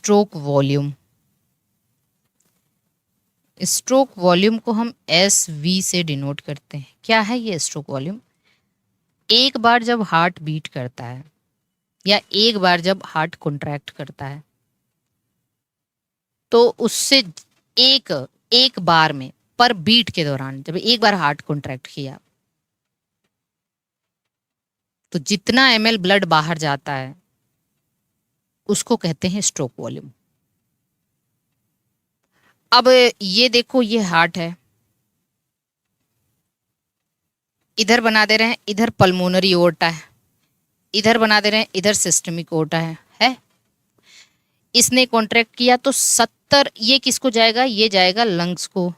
Stroke volume. Stroke volume को हम S V से डिनोट करते हैं। क्या है ये स्ट्रोक वॉल्यूम? एक बार जब हार्ट बीट करता है या एक बार जब हार्ट कॉन्ट्रैक्ट करता है तो उससे एक एक बार में, पर बीट के दौरान जब एक बार हार्ट कॉन्ट्रैक्ट किया तो जितना ml ब्लड बाहर जाता है उसको कहते हैं स्ट्रोक वॉल्यूम। अब ये देखो, ये हार्ट है, इधर बना दे रहे हैं इधर पल्मोनरी ओर्टा है, इधर बना दे रहे हैं इधर सिस्टमिक ओर्टा है। इसने कॉन्ट्रैक्ट किया तो 70, ये किसको जाएगा? ये जाएगा लंग्स को,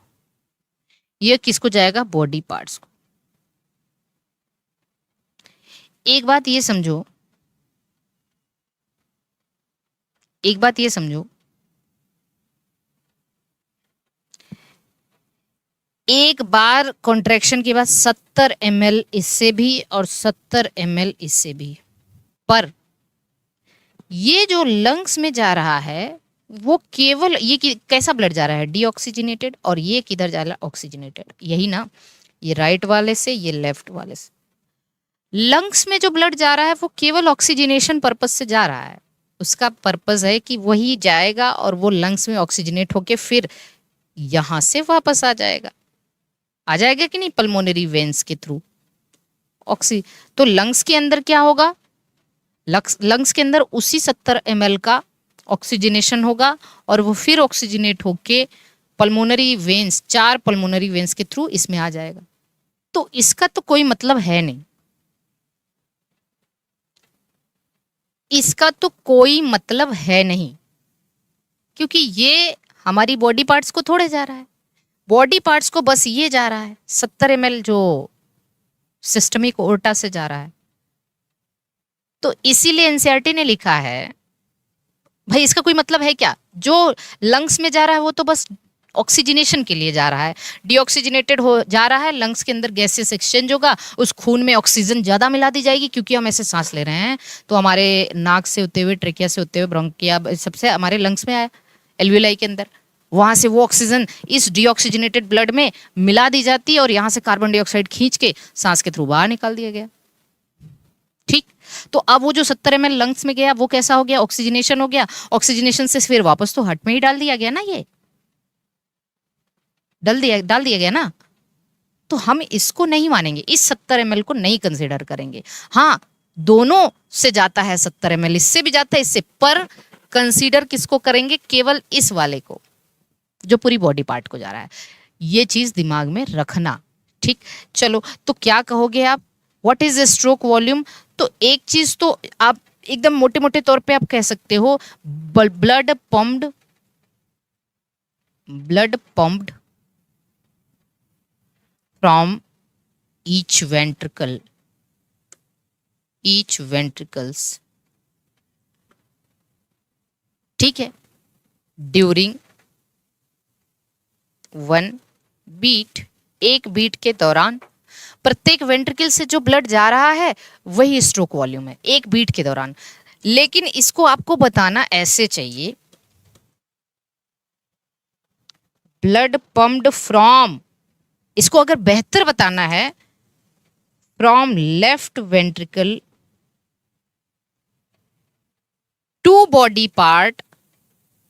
ये किसको जाएगा? बॉडी पार्ट्स को। एक बात ये समझो, एक बात ये समझो, एक बार कॉन्ट्रैक्शन के बाद 70 ml इससे भी और 70 ml इससे भी, पर ये जो लंग्स में जा रहा है वो केवल ये कैसा ब्लड जा रहा है? डीऑक्सीजनेटेड। और ये किधर जा रहा है? ऑक्सीजनेटेड। यही ना, ये राइट वाले से, ये लेफ्ट वाले से। लंग्स में जो ब्लड जा रहा है वो केवल ऑक्सीजनेशन पर्पज से जा रहा है। उसका पर्पज है कि वही जाएगा और वो लंग्स में ऑक्सीजनेट होके फिर यहां से वापस आ जाएगा। आ जाएगा कि नहीं? पल्मोनरी वेन्स के थ्रू ऑक्सी। तो लंग्स के अंदर क्या होगा? लंग्स के अंदर उसी 70 ml का ऑक्सीजनेशन होगा और वो फिर ऑक्सीजनेट होके पल्मोनरी वेन्स, 4 पल्मोनरी वेन्स के थ्रू इसमें आ जाएगा। तो इसका तो कोई मतलब है नहीं, इसका तो कोई मतलब है नहीं, क्योंकि ये हमारी बॉडी पार्ट्स को थोड़े जा रहा है। बॉडी पार्ट्स को बस ये जा रहा है 70 ml जो सिस्टमिक ओर्टा से जा रहा है। तो इसीलिए एनसीईआरटी ने लिखा है, भाई इसका कोई मतलब है क्या? जो लंग्स में जा रहा है वो तो बस ऑक्सीजनेशन के लिए जा रहा है, डीऑक्सीजनेटेड हो जा रहा है, लंग्स के अंदर गैसेस एक्सचेंज होगा, उस खून में ऑक्सीजन ज्यादा मिला दी जाएगी क्योंकि हम ऐसे सांस ले रहे हैं तो हमारे नाक से होते हुए, ट्रेकिया से होते हुए, ब्रोंकिया सबसे हमारे लंग्स में आया, एल्वियोलाई के अंदर, वहां से वो ऑक्सीजन इस डीऑक्सीजनेटेड ब्लड में मिला दी जाती है और यहाँ से कार्बन डाइऑक्साइड खींच के सांस के थ्रू बाहर निकाल दिया गया। ठीक। तो अब वो जो 70 ml लंग्स में गया वो कैसा हो गया? ऑक्सीजनेशन हो गया। ऑक्सीजनेशन से फिर वापस तो हार्ट में ही डाल दिया गया ना, ये डाल दिया गया ना। तो हम इसको नहीं मानेंगे, इस 70 ml को नहीं कंसिडर करेंगे। हाँ, दोनों से जाता है 70 ml, इससे भी जाता है इससे, पर कंसीडर किसको करेंगे? केवल इस वाले को जो पूरी बॉडी पार्ट को जा रहा है। ये चीज दिमाग में रखना। ठीक। चलो, तो क्या कहोगे आप? What is stroke volume? तो एक चीज तो आप एकदम मोटे मोटे तौर पे आप कह सकते हो, blood pumped from each ventricles, ठीक है, ड्यूरिंग 1 बीट, एक बीट के दौरान प्रत्येक वेंट्रिकल से जो ब्लड जा रहा है वही स्ट्रोक वॉल्यूम है, एक बीट के दौरान। लेकिन इसको आपको बताना ऐसे चाहिए, ब्लड पम्प्ड फ्रॉम, इसको अगर बेहतर बताना है, from left ventricle to body part,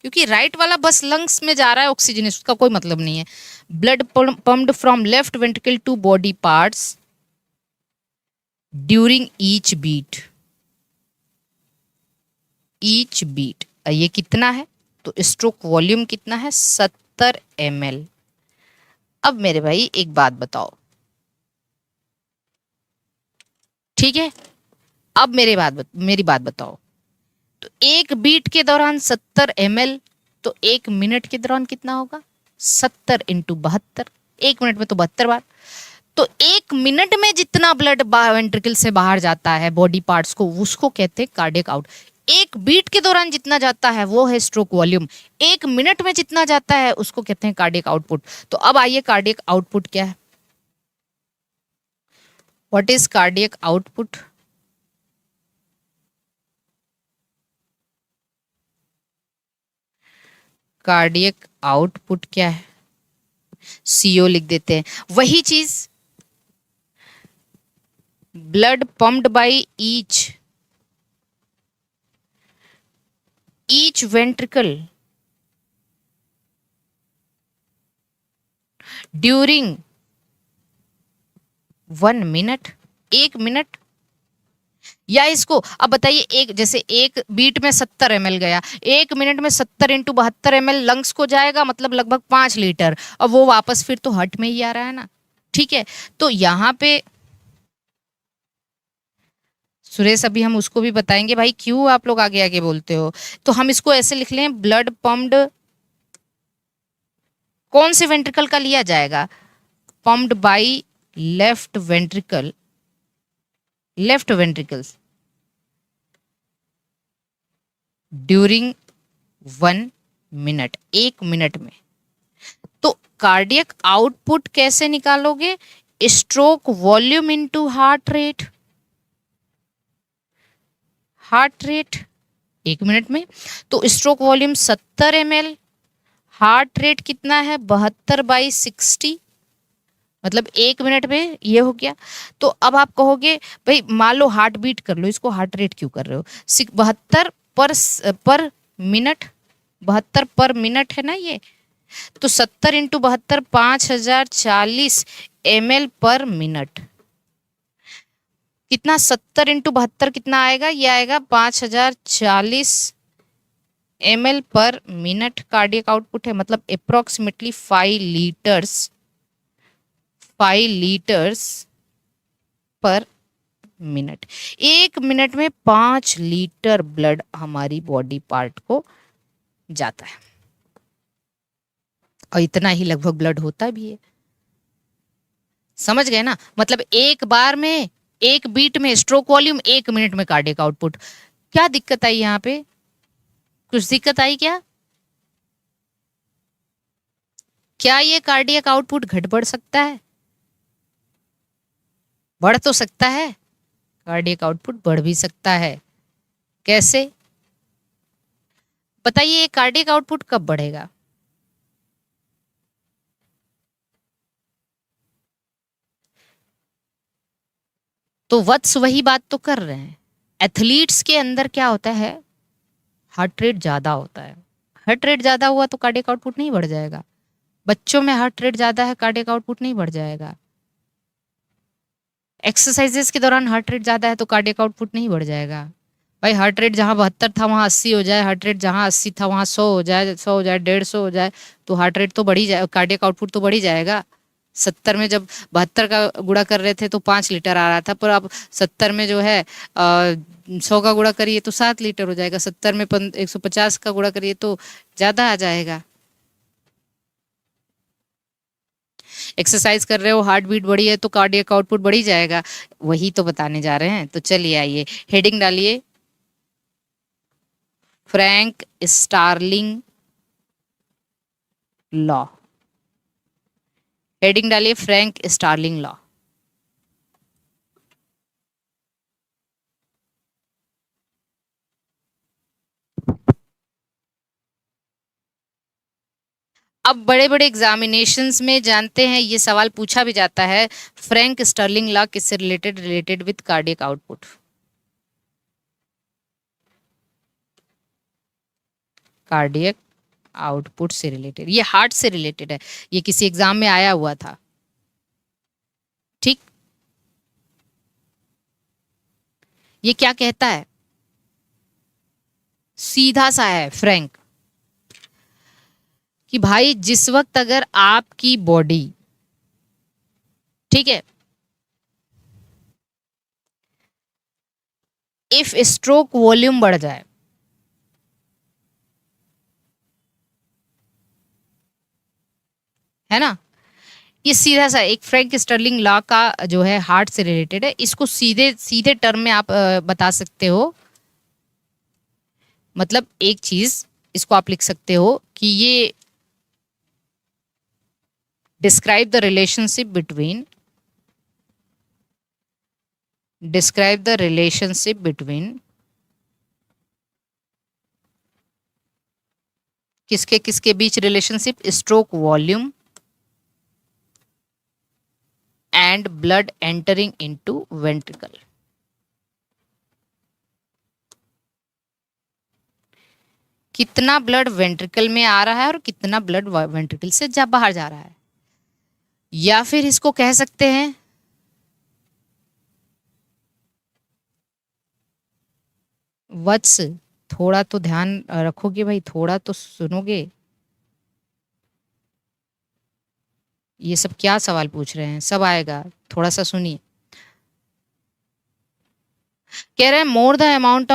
क्योंकि राइट वाला बस लंग्स में जा रहा है ऑक्सीजन, उसका कोई मतलब नहीं है। Blood pumped from left ventricle to body parts during each beat, ये कितना है? तो स्ट्रोक वॉल्यूम कितना है? 70 ml। अब मेरे भाई एक बात बताओ, ठीक है, अब मेरी बात बताओ, तो एक बीट के दौरान 70 ml, तो एक मिनट के दौरान कितना होगा? 70 इंटू 72, एक मिनट में तो 72 बार। तो एक मिनट में जितना ब्लड वेंट्रिकल से बाहर जाता है बॉडी पार्ट्स को, उसको कहते हैं कार्डियक आउट। एक बीट के दौरान जितना जाता है वो है स्ट्रोक वॉल्यूम, एक मिनट में जितना जाता है उसको कहते हैं कार्डियक आउटपुट। तो अब आइए, कार्डियक आउटपुट क्या है? What is cardiac output? Cardiac output क्या है, सीओ लिख देते हैं। वही चीज blood pumped by each ventricle during 1 minute, 1 minute. या इसको अब बताइए, एक जैसे एक बीट में 70 ml गया, 1 मिनट में 70 × 72 ml लंग्स को जाएगा, मतलब लगभग 5 लीटर, और वो वापस फिर तो हार्ट में ही आ रहा है ना। ठीक है, तो यहाँ पे सुरेश अभी हम उसको भी बताएंगे, भाई क्यों आप लोग आगे आगे बोलते हो। तो हम इसको ऐसे लिख लें, ब्लड पम्प्ड कौन से वेंट्रिकल का लिया जाएगा, pumped by left ventricle, left ventricles during 1 minute, 1 minute में। तो कार्डियक आउटपुट कैसे निकालोगे, stroke volume into heart rate, heart rate 1 minute में। तो stroke volume 70 ml, heart rate कितना है 72/60, मतलब 1 मिनट में ये हो गया। तो अब आप कहोगे भाई मान लो हार्ट बीट कर लो, इसको हार्ट रेट क्यों कर रहे हो, 72 पर मिनट, 72 पर मिनट है ना ये। तो 70 × 72 5040 ml पर मिनट, कितना 70 × 72 कितना आएगा, ये आएगा 5040 ml पर मिनट कार्डियक आउटपुट है, मतलब अप्रोक्सीमेटली 5 लीटर्स पर मिनट। 1 मिनट में 5 लीटर ब्लड हमारी बॉडी पार्ट को जाता है, और इतना ही लगभग ब्लड होता भी है। समझ गए ना, मतलब एक बार में, एक बीट में स्ट्रोक वॉल्यूम, 1 मिनट में कार्डियक आउटपुट। क्या दिक्कत आई यहाँ पे, कुछ दिक्कत आई क्या, क्या ये कार्डियक आउटपुट घट बढ़ सकता है, बढ़ तो सकता है, कार्डियक आउटपुट बढ़ भी सकता है। कैसे बताइए, ये कार्डियक आउटपुट कब बढ़ेगा, तो वत्स वही बात तो कर रहे हैं। एथलीट्स के अंदर क्या होता है, हार्ट रेट ज्यादा होता है, हार्ट रेट ज्यादा हुआ तो कार्डियक आउटपुट नहीं बढ़ जाएगा। बच्चों में हार्ट रेट ज्यादा है, कार्डियक आउटपुट नहीं बढ़ जाएगा। एक्सरसाइजेस के दौरान हार्ट रेट ज्यादा है तो कार्डियक आउटपुट नहीं बढ़ जाएगा। भाई हार्ट रेट जहाँ 72 था वहाँ 80 हो जाए, हार्ट रेट जहाँ 80 था वहाँ 100 हो जाए, 100 हो जाए, 150 हो जाए, तो हार्ट रेट तो बढ़ी जाए, कार्डियक आउटपुट तो बढ़ी जाएगा। 70 में जब 72 का गुणा कर रहे थे तो 5 लीटर आ रहा था, पर अब 70 में जो है 100 का गुणा करिए तो 7 लीटर हो जाएगा, 70 में 150 का गुणा करिए तो ज्यादा आ जाएगा। एक्सरसाइज कर रहे हो, हार्ट बीट बढ़ी है तो कार्डियक आउटपुट बढ़ी जाएगा, वही तो बताने जा रहे हैं। तो चलिए आइए हेडिंग डालिए, फ्रैंक स्टार्लिंग लॉ, हेडिंग डालिए फ्रैंक स्टार्लिंग लॉ। अब बड़े बड़े एग्जामिनेशंस में जानते हैं ये सवाल पूछा भी जाता है, फ्रैंक स्टर्लिंग लॉ किससे related, related with cardiac output. Cardiac output से रिलेटेड, ये हार्ट से रिलेटेड है, ये किसी एग्जाम में आया हुआ था। ठीक, ये क्या कहता है, सीधा सा है फ्रैंक, कि भाई जिस वक्त अगर आपकी बॉडी, ठीक है, इफ स्ट्रोक वॉल्यूम बढ़ जाए, है ना, ये सीधा सा एक फ्रैंक स्टर्लिंग लॉ का जो है हार्ट से रिलेटेड है। इसको सीधे सीधे टर्म में आप बता सकते हो, मतलब एक चीज इसको आप लिख सकते हो कि ये describe the relationship between, describe the relationship between किसके किसके बीच relationship? Stroke volume and blood entering into ventricle. कितना ब्लड वेंट्रिकल में आ रहा है और कितना ब्लड वेंट्रिकल से बाहर जा रहा है। या फिर इसको कह सकते हैं वत्स, थोड़ा तो ध्यान रखोगे भाई, थोड़ा तो सुनोगे। ये सब क्या सवाल पूछ रहे हैं, सब आएगा, थोड़ा सा सुनिए। कह रहे हैं more the amount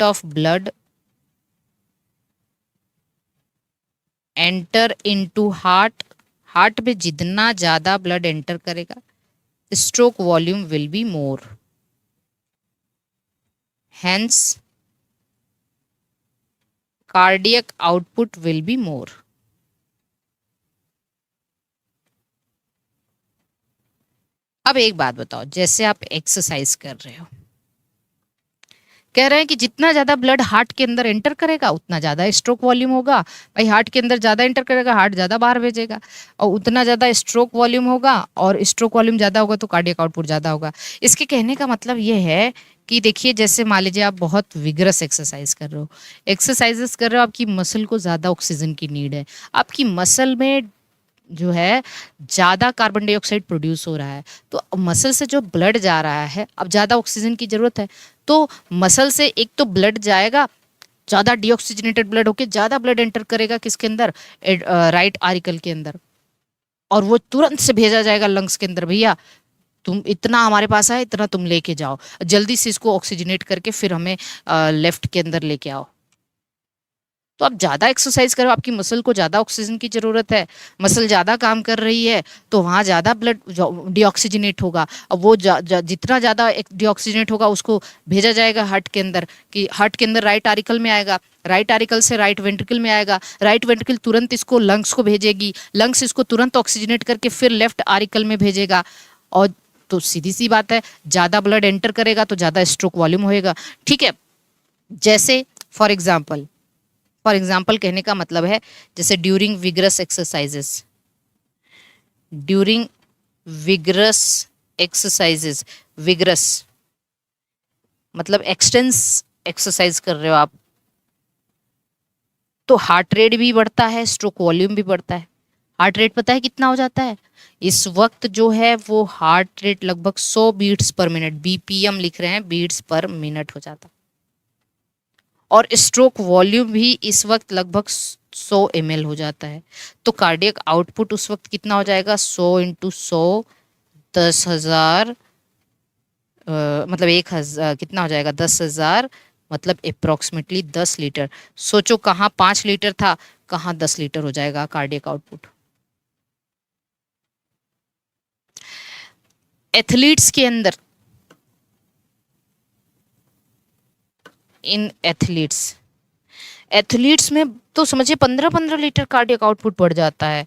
of blood enter into heart, heart में जितना ज्यादा ब्लड एंटर करेगा stroke volume will be more, hence cardiac output will be more. अब एक बात बताओ, जैसे आप एक्सरसाइज कर रहे हो, कह रहे हैं कि जितना ज्यादा ब्लड हार्ट के अंदर एंटर करेगा उतना ज्यादा स्ट्रोक वॉल्यूम होगा। भाई हार्ट के अंदर ज्यादा एंटर करेगा, हार्ट ज्यादा बाहर भेजेगा, और उतना ज्यादा स्ट्रोक वॉल्यूम होगा, और स्ट्रोक वॉल्यूम ज्यादा होगा तो कार्डियक आउटपुट ज्यादा होगा। इसके कहने का मतलब ये है कि देखिए, जैसे मान लीजिए आप बहुत विग्रस एक्सरसाइज कर रहे हो, एक्सरसाइजेस कर रहे हो, आपकी मसल को ज्यादा ऑक्सीजन की नीड है, आपकी मसल में जो है ज़्यादा कार्बन डाइऑक्साइड प्रोड्यूस हो रहा है, तो मसल से जो ब्लड जा रहा है, अब ज़्यादा ऑक्सीजन की ज़रूरत है, तो मसल से एक तो ब्लड जाएगा, ज़्यादा डीऑक्सीजनेटेड ब्लड होके ज़्यादा ब्लड एंटर करेगा किसके अंदर? राइट आरिकल के अंदर, और वो तुरंत से भेजा जाएगा लंग्स के अंदर, भैया तुम इतना हमारे पास है, इतना तुम लेके जाओ, जल्दी से इसको ऑक्सीजनेट करके फिर हमें लेफ्ट के अंदर लेके आओ। तो आप ज़्यादा एक्सरसाइज करो, आपकी मसल को ज़्यादा ऑक्सीजन की ज़रूरत है, मसल ज़्यादा काम कर रही है, तो वहाँ ज़्यादा ब्लड डीऑक्सीजनेट होगा। अब वो जितना ज़्यादा डीऑक्सीजनेट होगा उसको भेजा जाएगा हार्ट के अंदर, कि हार्ट के अंदर राइट आरिकल में आएगा, राइट आरिकल से राइट वेंट्रिकल में आएगा, राइट वेंट्रिकल तुरंत इसको लंग्स को भेजेगी, लंग्स इसको तुरंत ऑक्सीजनेट करके फिर लेफ्ट आरिकल में भेजेगा। और तो सीधी सी बात है, ज़्यादा ब्लड एंटर करेगा तो ज़्यादा स्ट्रोक वॉल्यूम होएगा। ठीक है, जैसे फॉर एग्जाम्पल कहने का मतलब है, जैसे ड्यूरिंग विग्रस एक्सरसाइजेस, विग्रस मतलब एक्सटेंस एक्सरसाइज कर रहे हो आप, तो हार्ट रेट भी बढ़ता है, स्ट्रोक वॉल्यूम भी बढ़ता है। हार्ट रेट पता है कितना हो जाता है इस वक्त? जो है वो हार्ट रेट लगभग 100 बीट्स पर मिनट, बीपीएम लिख रहे हैं, बीट्स पर मिनट हो जाता है। और स्ट्रोक वॉल्यूम भी इस वक्त लगभग 100 ml हो जाता है। तो कार्डियक आउटपुट उस वक्त कितना हो जाएगा? 100 इंटू 100, 10,000, मतलब 1,000 कितना हो जाएगा? 10,000, मतलब अप्रोक्सीमेटली 10 लीटर। सोचो, कहाँ 5 लीटर था, कहाँ 10 लीटर हो जाएगा कार्डियक आउटपुट। एथलीट्स के अंदर, इन एथलीट्स में तो समझिए 15-15 लीटर कार्डियक आउटपुट बढ़ जाता है।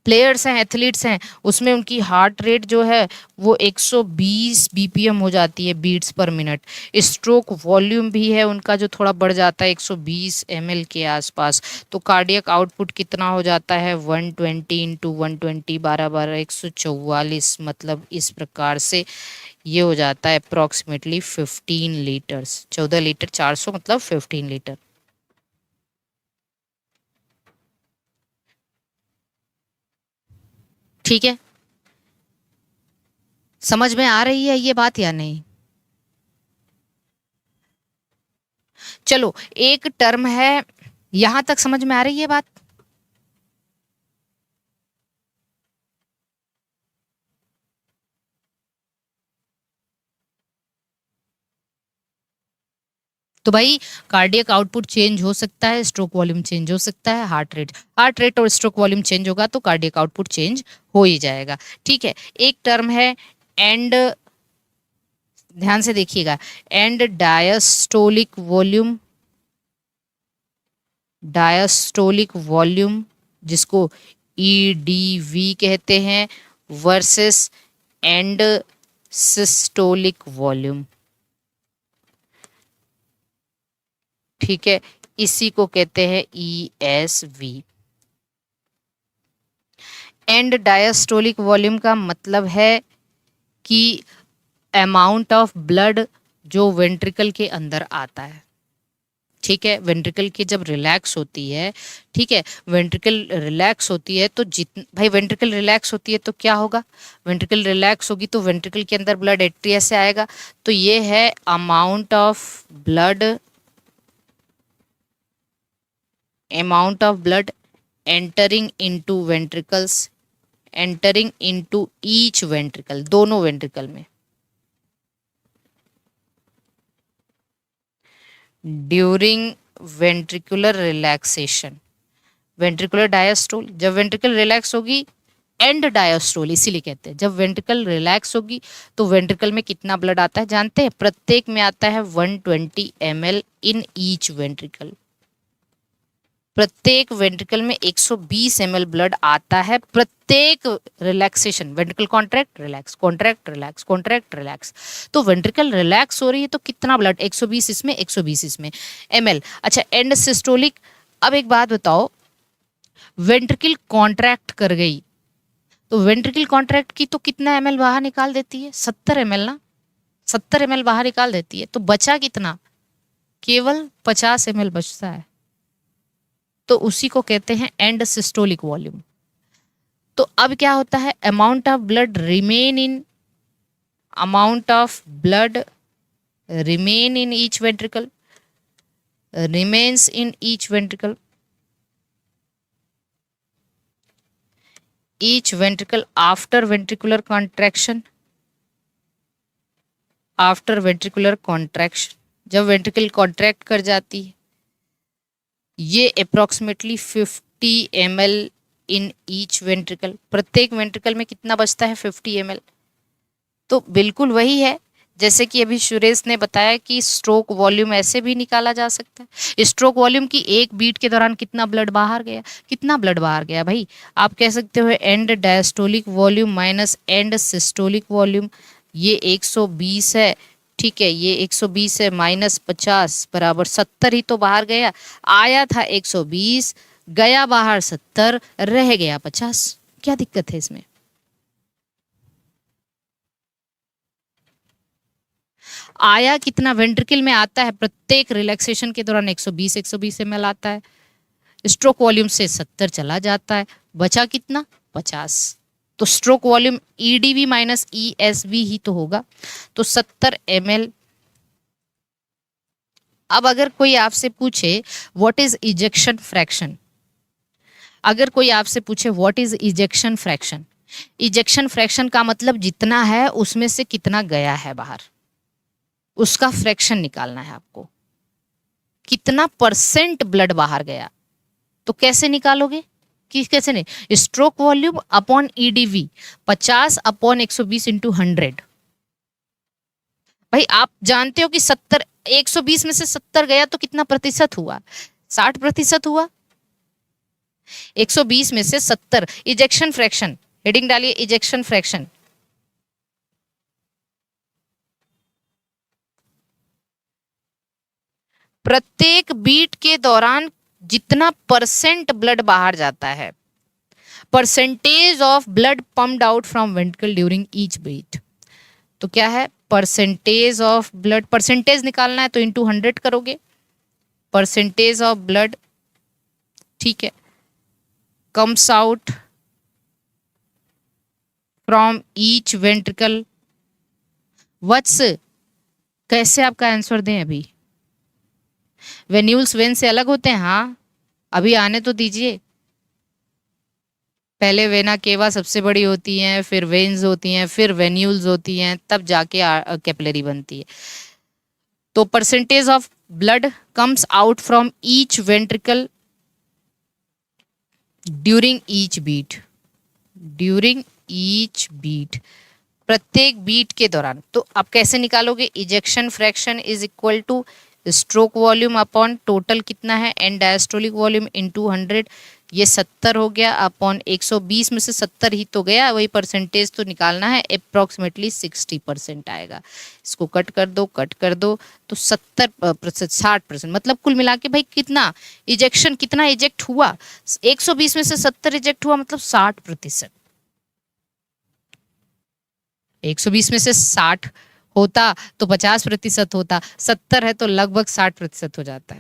प्लेयर्स हैं, एथलीट्स हैं, उसमें उनकी हार्ट रेट जो है वो 120 बीपीएम हो जाती है, बीट्स पर मिनट। स्ट्रोक वॉल्यूम भी है उनका जो थोड़ा बढ़ जाता है 120 ml के आसपास। तो कार्डियक आउटपुट कितना हो जाता है? 120 इंटू 120, 12-12, 144, मतलब इस प्रकार से ये हो जाता है अप्रोक्सीमेटली 15 लीटर्स। 14 लीटर 400 मतलब 15 लीटर। ठीक है, समझ में आ रही है ये बात या नहीं? चलो, एक टर्म है, यहां तक समझ में आ रही है बात? तो भाई कार्डियक आउटपुट चेंज हो सकता है, स्ट्रोक वॉल्यूम चेंज हो सकता है, हार्ट रेट और स्ट्रोक वॉल्यूम चेंज होगा तो कार्डियक आउटपुट चेंज हो ही जाएगा। ठीक है, एक टर्म है एंड, ध्यान से देखिएगा, एंड डायस्टोलिक वॉल्यूम, जिसको ईडीवी कहते हैं, वर्सेस एंड सिस्टोलिक वॉल्यूम। ठीक है, इसी को कहते हैं ESV। एंड डायस्टोलिक वॉल्यूम का मतलब है कि अमाउंट ऑफ ब्लड जो वेंट्रिकल के अंदर आता है। ठीक है, वेंट्रिकल की जब रिलैक्स होती है, ठीक है, वेंट्रिकल रिलैक्स होती है तो भाई वेंट्रिकल रिलैक्स होती है तो क्या होगा, वेंट्रिकल रिलैक्स होगी तो वेंट्रिकल के अंदर ब्लड एट्रिया से आएगा। तो ये है amount of blood entering into ventricles, entering into each ventricle, दोनों वेंट्रिकल में, during ventricular relaxation, ventricular diastole, जब वेंट्रिकल रिलैक्स होगी, एंड डायस्टोल इसीलिए कहते हैं, जब वेंट्रिकल रिलैक्स होगी तो वेंट्रिकल में कितना ब्लड आता है जानते हैं, प्रत्येक में आता है 120 ml इन ईच वेंट्रिकल। प्रत्येक वेंट्रिकल में 120 ml ब्लड आता है प्रत्येक relaxation, ventricle contract relax, contract relax, contract relax. तो वेंट्रिकल रिलैक्स हो रही है तो कितना ब्लड, 120 इसमें 120 इसमें ml। अच्छा, एंड सिस्टोलिक, अब एक बात बताओ, वेंट्रिकल कॉन्ट्रैक्ट कर गई तो वेंट्रिकल कॉन्ट्रैक्ट की तो कितना ml बाहर निकाल देती है, 70 ml ना, 70 ml बाहर निकाल देती है, तो बचा कितना, केवल 50 ml बचता है। तो उसी को कहते हैं एंड सिस्टोलिक वॉल्यूम। तो अब क्या होता है, amount of blood remain in each ventricle, remains in each ventricle, after ventricular contraction, जब वेंट्रिकल कॉन्ट्रैक्ट कर जाती है, ये approximately 50 ml in each ventricle, प्रत्येक वेंट्रिकल में कितना बचता है, 50 ml। तो बिल्कुल वही है जैसे कि अभी सुरेश ने बताया कि स्ट्रोक वॉल्यूम ऐसे भी निकाला जा सकता है। स्ट्रोक वॉल्यूम की एक बीट के दौरान कितना ब्लड बाहर गया, कितना ब्लड बाहर गया भाई, आप कह सकते हो and diastolic volume minus and systolic volume, ये 120 है, ठीक है, ये 120 है माइनस 50 बराबर 70 ही तो बाहर गया, आया था 120, गया बाहर 70, रह गया 50, क्या दिक्कत है इसमें। आया कितना, वेंट्रिकल में आता है प्रत्येक रिलैक्सेशन के दौरान 120 ml आता है, स्ट्रोक वॉल्यूम से 70 चला जाता है, बचा कितना, 50। तो stroke volume EDV minus ESV ही तो होगा, तो 70 ml। अब अगर कोई आपसे पूछे व्हाट इज इजेक्शन फ्रैक्शन, अगर कोई आपसे पूछे what is ejection fraction, ejection fraction का मतलब जितना है उसमें से कितना गया है बाहर, उसका फ्रैक्शन निकालना है आपको, कितना परसेंट ब्लड बाहर गया। तो कैसे निकालोगे, कि कैसे नहीं, stroke volume upon EDV, 50 upon 120 into 100। भाई आप जानते हो कि 70, 120 में से 70 गया तो कितना प्रतिशत हुआ, 60% हुआ। 120 में से 70, इजेक्शन फ्रैक्शन, हेडिंग डालिए इजेक्शन फ्रैक्शन। प्रत्येक बीट के दौरान जितना परसेंट ब्लड बाहर जाता है, percentage of blood pumped out from ventricle during each beat. तो क्या है, परसेंटेज ऑफ ब्लड, परसेंटेज निकालना है तो इंटू 100 करोगे, परसेंटेज ऑफ ब्लड, ठीक है, comes out from each ventricle. वत्स, कैसे आपका आंसर दें, अभी वेन्यूल्स वेन से अलग होते हैं, हाँ अभी आने तो दीजिए, पहले वेना केवा सबसे बड़ी होती हैं, फिर वेन्स होती हैं, फिर वेन्यूल्स होती हैं, तब जाके कैपिलरी बनती है। तो percentage of blood comes out from each ventricle during each beat, during each beat, प्रत्येक बीट के दौरान। तो आप कैसे निकालोगे, ejection fraction is equal to stroke volume upon total कितना है एंड डायस्टोलिक वॉल्यूम इनटू 100, ये 70 हो गया अपॉन 120 में से 70 ही तो गया, वही परसेंटेज तो निकालना है, अप्रोक्सीमेटली 60% आएगा। इसको कट कर दो तो 70%, 60%, मतलब कुल मिला के भाई कितना इजेक्ट हुआ, 120 में से 70 इजेक्ट हुआ, मतलब 60%। 120 में से 60 होता तो 50% होता, 70 है तो लगभग 60% हो जाता है।